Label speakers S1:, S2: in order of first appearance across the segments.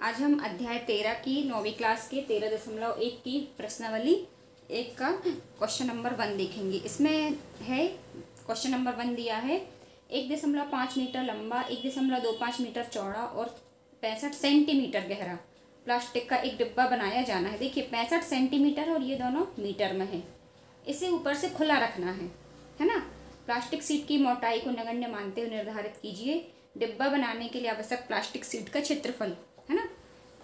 S1: आज हम अध्याय 13 की 9वीं क्लास के 13.1 की प्रश्नावली 1 का क्वेश्चन नंबर 1 देखेंगे। इसमें है क्वेश्चन नंबर 1 दिया है 1.5 मीटर लंबा, 1.25 मीटर चौड़ा और 65 सेंटीमीटर गहरा प्लास्टिक का एक डिब्बा बनाया जाना है। देखिए 65 सेंटीमीटर और ये दोनों मीटर में है। इसे ऊपर से खुला रखना है ना। प्लास्टिक सीट की मोटाई को नगण्य मानते हुए निर्धारित कीजिए डिब्बा बनाने के लिए आवश्यक प्लास्टिक सीट का क्षेत्रफल, है ना।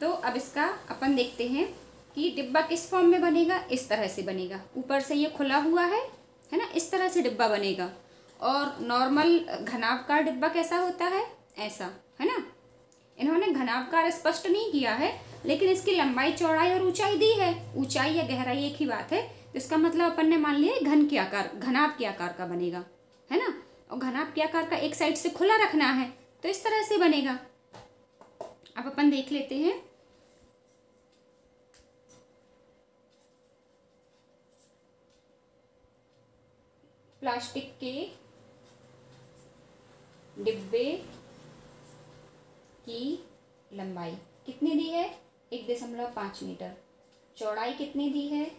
S1: तो अब इसका अपन देखते हैं कि डिब्बा किस फॉर्म में बनेगा। इस तरह से बनेगा, ऊपर से ये खुला हुआ है ना, इस तरह से डिब्बा बनेगा। और नॉर्मल घनावकार डिब्बा कैसा होता है, ऐसा, है ना। इन्होंने घनावकार स्पष्ट नहीं किया है, लेकिन इसकी लंबाई चौड़ाई और ऊंचाई दी है। ऊंचाई या गहराई एक ही बात है, तो इसका मतलब अपन ने मान लिया घन के आकार, घनाभ के आकार का बनेगा, है ना। और घनाभ के आकार का एक साइड से खुला रखना है, तो इस तरह से बनेगा। अब अपन देख लेते हैं। प्लास्टिक के डिब्बे की लंबाई कितनी दी है, 1.5 मीटर। चौड़ाई कितनी दी है,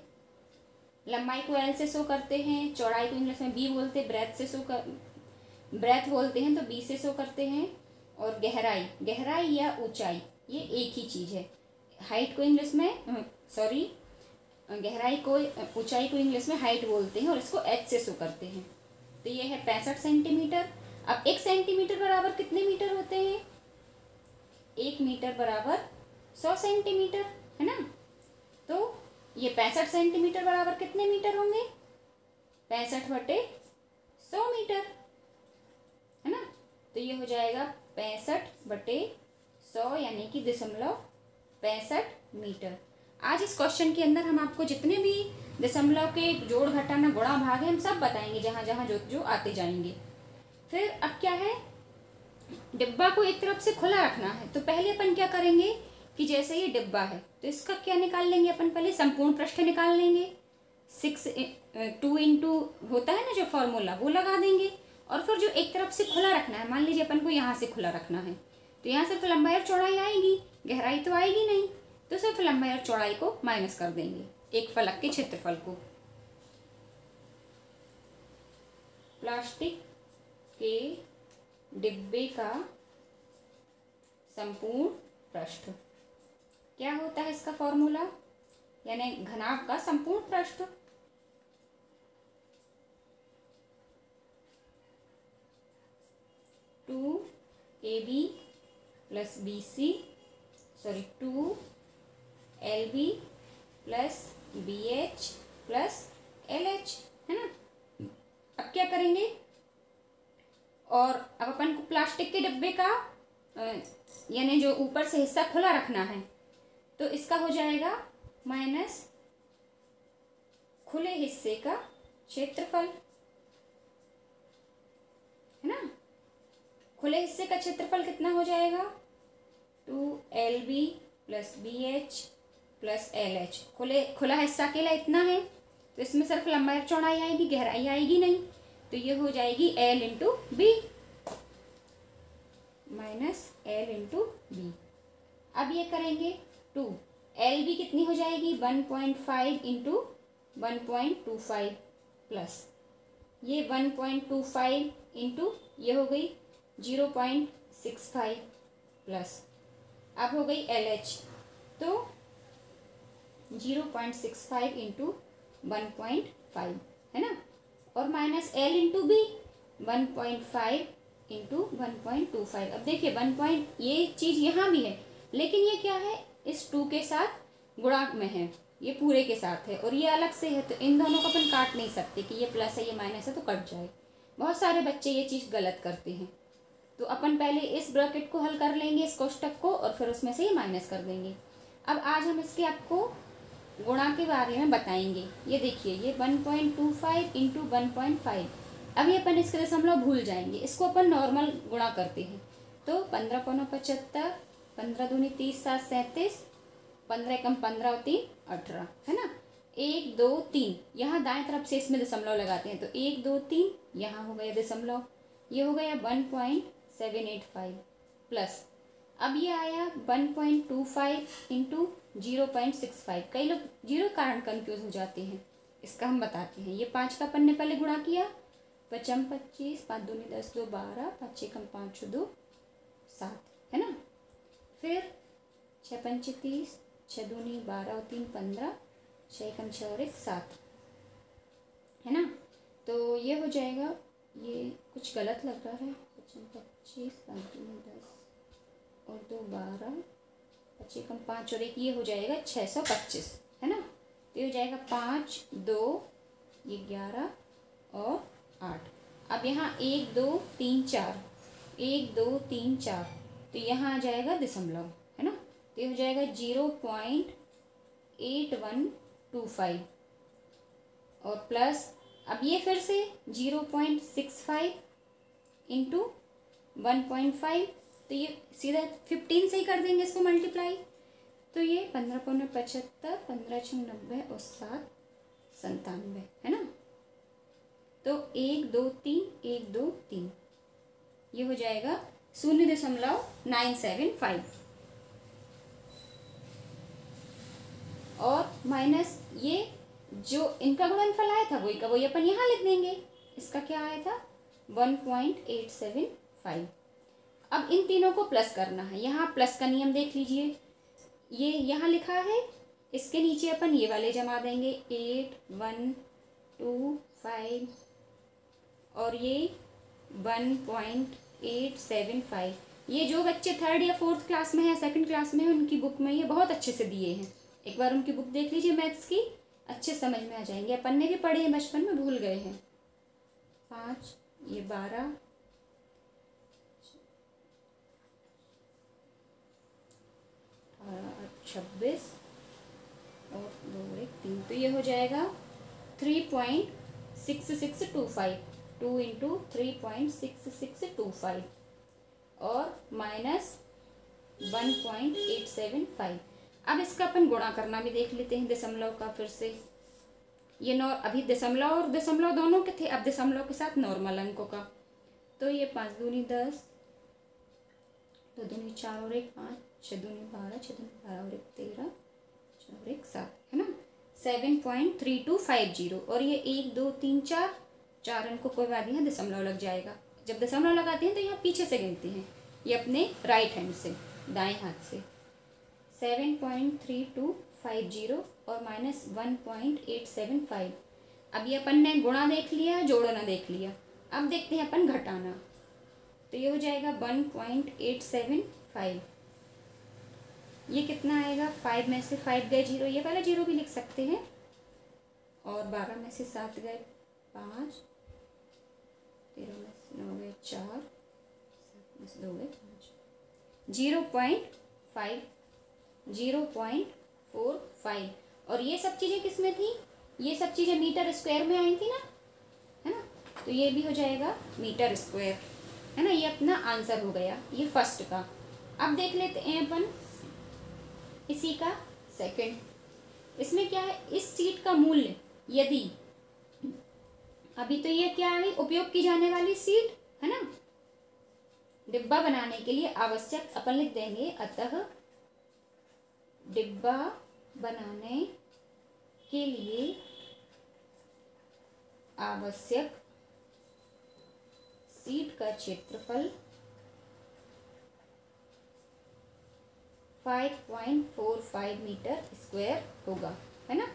S1: लंबाई को L से शो करते हैं, चौड़ाई को इंग्लिश में B बोलते हैं, ब्रेथ बोलते हैं, तो B से शो करते हैं। और गहराई या ऊंचाई ये एक ही चीज़ है। हाइट को इंग्लिश में गहराई को, ऊंचाई को इंग्लिश में हाइट बोलते हैं और इसको H से शो करते हैं। तो ये है 65 सेंटीमीटर। अब 1 सेंटीमीटर बराबर कितने मीटर होते हैं, 1 मीटर बराबर 100 सेंटीमीटर, है ना। तो ये 65 सेंटीमीटर बराबर कितने मीटर होंगे, 65/100 मीटर, है ना। तो ये हो जाएगा 65/100 यानी कि 0.65 मीटर। आज इस क्वेश्चन के अंदर हम आपको जितने भी दशमलव के जोड़ घटाना गुणा भाग है हम सब बताएंगे, जहाँ जहाँ जो जो आते जाएंगे। फिर अब क्या है, डिब्बा को एक तरफ से खुला रखना है। तो पहले अपन क्या करेंगे कि जैसे ये डिब्बा है तो इसका क्या निकाल लेंगे अपन, पहले संपूर्ण पृष्ठ निकाल लेंगे। 2 इंटू होता है ना जो फॉर्मूला, वो लगा देंगे। और फिर जो एक तरफ से खुला रखना है, मान लीजिए अपन को यहाँ से खुला रखना है, तो यहाँ सिर्फ लंबाई और चौड़ाई आएगी, गहराई तो आएगी नहीं। तो सिर्फ लंबाई और चौड़ाई को माइनस कर देंगे एक फलक के क्षेत्रफल को। प्लास्टिक के डिब्बे का संपूर्ण पृष्ठ क्या होता है, इसका फॉर्मूला यानी घनाभ का संपूर्ण पृष्ठ। Two LB plus BH plus LH, है ना। अब क्या करेंगे, और अब अपन को प्लास्टिक के डिब्बे का यानी जो ऊपर से हिस्सा खुला रखना है, तो इसका हो जाएगा माइनस खुले हिस्से का क्षेत्रफल, है ना। खुले हिस्से का क्षेत्रफल कितना हो जाएगा, 2LB plus BH plus LH। खुला हिस्सा अकेला इतना है, तो इसमें सिर्फ लंबाई और चौड़ाई आएगी, गहराई आएगी नहीं। तो ये हो जाएगी L into B minus L into B। अब ये करेंगे 2LB कितनी हो जाएगी, 1.5 इंटू 1.25 प्लस ये 1.25 इंटू ये हो गई 0.65 प्लस अब हो गई LH, तो 0.65 इंटू 1.5, है ना। और minus L into B 1.5 into 1.25। अब देखिए ये चीज़ यहाँ भी है, लेकिन ये क्या है, इस 2 के साथ गुणांक में है, ये पूरे के साथ है और ये अलग से है। तो इन दोनों को अपन काट नहीं सकते कि ये प्लस है ये माइनस है तो कट जाए। बहुत सारे बच्चे ये चीज़ गलत करते हैं। तो अपन पहले इस ब्रैकेट को हल कर लेंगे, इस कोष्टक को, और फिर उसमें से ये माइनस कर देंगे। अब आज हम इसके आपको गुणा के बारे में बताएंगे। ये देखिए ये 1.25 इंटू 1.5। अभी अपन इसके दशमलव भूल जाएंगे, इसको अपन नॉर्मल गुणा करते हैं। तो 15 पौना 75, 15 दूनी 30, 7 37, 15 कम 15 और 3 18, है ना। 1 2 3 यहाँ दाएं तरफ से इसमें दशमलव लगाते हैं, तो 1 2 3 यहाँ हो गया दशमलव, ये हो गया 1.785 प्लस अब ये आया 1.25 इंटू 0.65। कई लोग जीरो कारण कंफ्यूज हो जाते हैं, इसका हम बताते हैं। ये 5 का अपन ने पहले गुणा किया, 5 25, 5 दूनी 10, 2 12, 5 6 5 2 7, है ना। फिर 6 पंचे 30, 6 दूनी 12 और 3 15, 6 कम 6 और 1 7, है ना। तो ये हो जाएगा, ये कुछ गलत लग रहा है, 5 25, 5 दूनी 10 और 2 12, 5 कम 5 और 1, ये हो जाएगा 625, है ना। तो ये हो जाएगा 5 2, ये 11 और 8। अब यहाँ 1 2 3 4, 1 2 3 4, तो यहाँ आ जाएगा दशमलव, है ना। तो ये हो जाएगा 0.8125 और प्लस, अब ये फिर से 0.65 इंटू 1.5, तो ये सीधा 15 से ही कर देंगे इसको मल्टीप्लाई। तो ये 15 पौने 75, 15 छंग 90 और 7 97, है ना। तो 1 2 3, 1 2 3, ये हो जाएगा 0.975। और माइनस ये जो इनका गुणनफल आया था वही का वही अपन यहाँ लिख देंगे। इसका क्या आया था 1.875। अब इन तीनों को प्लस करना है। यहाँ प्लस का नियम देख लीजिए, ये यहाँ लिखा है, इसके नीचे अपन ये वाले जमा देंगे 8 1 2 5 और ये 1.875। ये जो बच्चे 3rd या 4th क्लास में है, 2nd क्लास में है, उनकी बुक में ये बहुत अच्छे से दिए हैं। एक बार उनकी बुक देख लीजिए मैथ्स की, अच्छे समझ में आ जाएंगे। अपन ने भी पढ़े हैं बचपन में, भूल गए हैं। 5 ये 12 26 और 2 1 3, तो ये हो जाएगा 3.6625, 2 इंटू 3.6625 और माइनस 1.875। अब इसका अपन गुणा करना भी देख लेते हैं दशमलव का। फिर से ये अभी दशमलव और दशमलव दोनों के थे, अब दशमलव के साथ नॉर्मल अंकों का। तो ये 5 दूनी 10, 2 दूनी 4 और 1 5, 6 दूनी 12, 6 दूनी 12 और 1 13, 4 और 1 7, है ना। 7.3250 और ये 1 2 3 4 4 अंकों कोई बात नहीं है, दशमलव लग जाएगा। जब दशमलव लगाते हैं तो यहाँ पीछे से गिनते हैं, ये अपने राइट हैंड से, दाएं हाथ से। 7.3250 और माइनस 1.875। अब ये अपन ने गुणा देख लिया, जोड़ना देख लिया, अब देखते हैं अपन घटाना। तो ये हो जाएगा 1.875। ये कितना आएगा, 5 में से 5 गए 0, ये वाला 0 भी लिख सकते हैं। और 12 में से 7 गए 5, 13 में से 9 गए 4, 7 में से 2 गए 5, 0.45। और ये सब चीज़ें किस में थी, ये सब चीज़ें मीटर स्क्वायर में आई थी ना, है ना। तो ये भी हो जाएगा मीटर स्क्वायर, है ना। ये अपना आंसर हो गया, ये फर्स्ट का। अब देख लेते हैं अपन इसी का सेकंड। इसमें क्या है, इस सीट का मूल्य यदि, अभी तो ये क्या है, उपयोग की जाने वाली सीट, है ना। डिब्बा बनाने के लिए आवश्यक अपन लिख देंगे, अतः डिब्बा बनाने के लिए आवश्यक सीट का क्षेत्रफल 5.45 मीटर स्क्वायर होगा, है ना।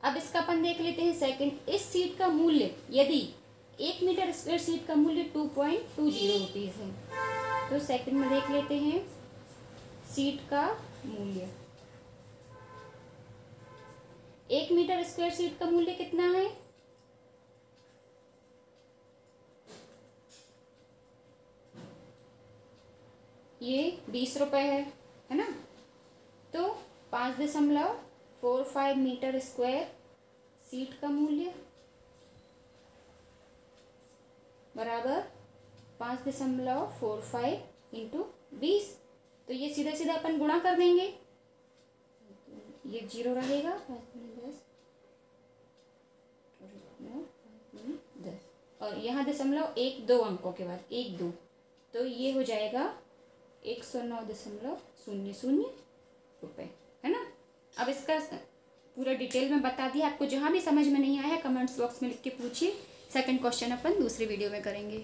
S1: अब इसका अपन देख लेते हैं सेकंड। इस सीट का मूल्य यदि 1 मीटर स्क्वायर सीट का मूल्य 2.20 रुपीज़ है, तो सेकंड में देख लेते हैं सीट का मूल्य। 1 मीटर स्क्वायर सीट का मूल्य कितना है, ये 20 रुपये है ना। तो 5.45 मीटर स्क्वायर सीट का मूल्य बराबर 5.45 इंटू 20। तो ये सीधा सीधा अपन गुणा कर देंगे, ये 0 रहेगा, 10 और यहाँ दशमलव 1 2 अंकों के बाद 1 2, तो ये हो जाएगा 109.00 रुपये, है ना। अब इसका पूरा डिटेल में बता दिया आपको। जहाँ भी समझ में नहीं आया कमेंट्स बॉक्स में लिख के पूछिए। सेकंड क्वेश्चन अपन दूसरी वीडियो में करेंगे।